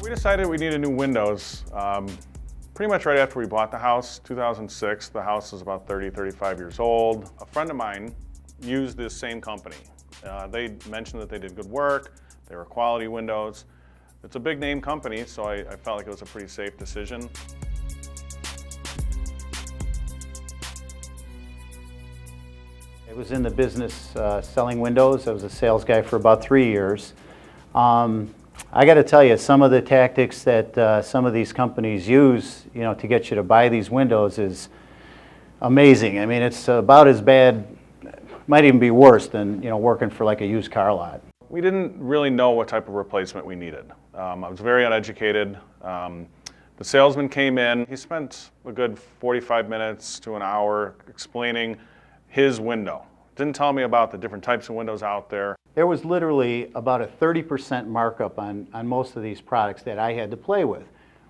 We decided we needed new windows pretty much right after we bought the house, 2006. The house is about 35 years old. A friend of mine used this same company. They mentioned that they did good work, they were quality windows. It's a big name company, so I felt like it was a pretty safe decision. I was in the business selling windows. I was a sales guy for about 3 years. I got to tell you, some of the tactics that some of these companies use, to get you to buy these windows is amazing. I mean, it's about as bad, might even be worse than working for like a used car lot. We didn't really know what type of replacement we needed. I was very uneducated. The salesman came in. He spent a good 45 minutes to an hour explaining his window. Didn't tell me about the different types of windows out there. There was literally about a 30% markup on most of these products that I had to play with.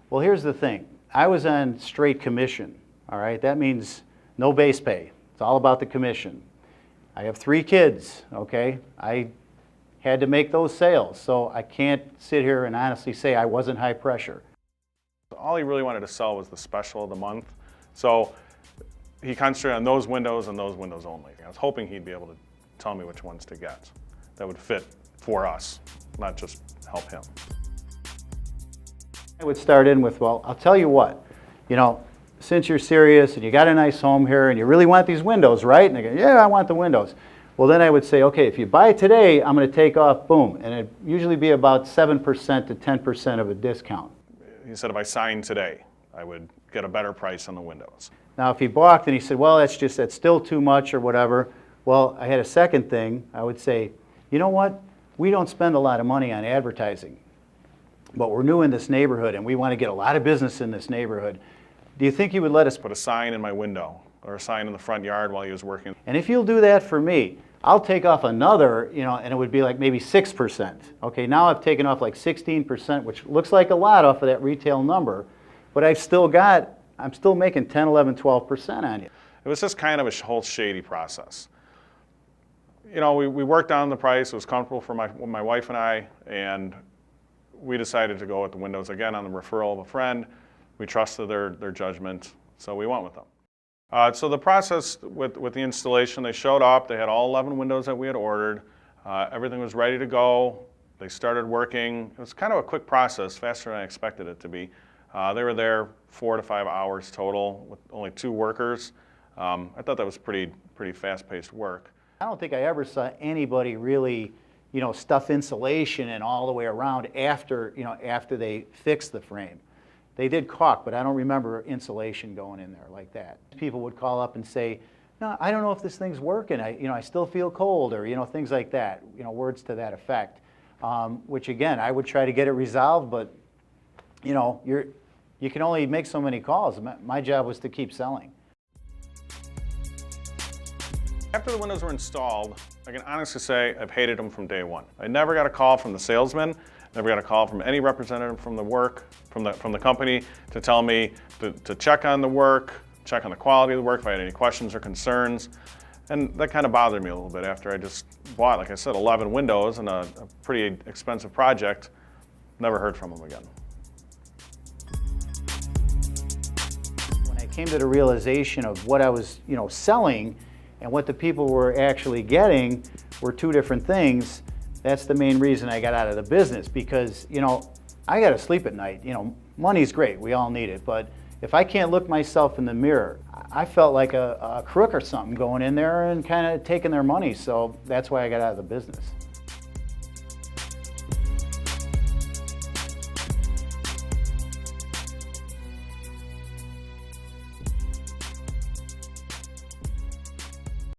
Well, here's the thing. I was on straight commission, all right? That means no base pay. It's all about the commission. I have 3 kids, okay? I had to make those sales, so I can't sit here and honestly say I wasn't high pressure. All he really wanted to sell was the special of the month. So he concentrated on those windows and those windows only. I was hoping he'd be able to tell me which ones to get that would fit for us, not just help him. I would start in with, well, I'll tell you what, since you're serious and you got a nice home here and you really want these windows, right? And they go, yeah, I want the windows. Well, then I would say, okay, if you buy it today, I'm going to take off, boom, and it'd usually be about 7% to 10% of a discount. He said if I signed today, I would get a better price on the windows. Now, if he balked and he said, well, that's still too much or whatever, well, I had a second thing. I would say, you know what? We don't spend a lot of money on advertising, but we're new in this neighborhood and we want to get a lot of business in this neighborhood. Do you think you would let us put a sign in my window or a sign in the front yard while he was working? And if you'll do that for me, I'll take off another, and it would be like maybe 6%. Okay, now I've taken off like 16%, which looks like a lot off of that retail number, but I'm still making 10, 11, 12% on you. It was just kind of a whole shady process. We worked on the price. It was comfortable for my wife and I, and we decided to go with the windows again on the referral of a friend. We trusted their judgment, so we went with them. So the process with the installation, they showed up. They had all 11 windows that we had ordered. Everything was ready to go. They started working. It was kind of a quick process, faster than I expected it to be. They were there 4 to 5 hours total with only 2 workers. I thought that was pretty fast-paced work. I don't think I ever saw anybody really, stuff insulation and all the way around after they fixed the frame. They did caulk, but I don't remember insulation going in there like that. People would call up and say, no, I don't know if this thing's working. I still feel cold, or things like that. Words to that effect. Which again, I would try to get it resolved, but you can only make so many calls. My job was to keep selling. After the windows were installed, I can honestly say I've hated them from day one. I never got a call from the salesman, never got a call from any representative from the company to tell me to check on the work, check on the quality of the work, if I had any questions or concerns. And that kind of bothered me a little bit after I just bought, like I said, 11 windows and a pretty expensive project. Never heard from them again. When I came to the realization of what I was, selling and what the people were actually getting were 2 different things, that's the main reason I got out of the business, because, I got to sleep at night. Money's great, we all need it, but if I can't look myself in the mirror, I felt like a crook or something going in there and kind of taking their money, so that's why I got out of the business.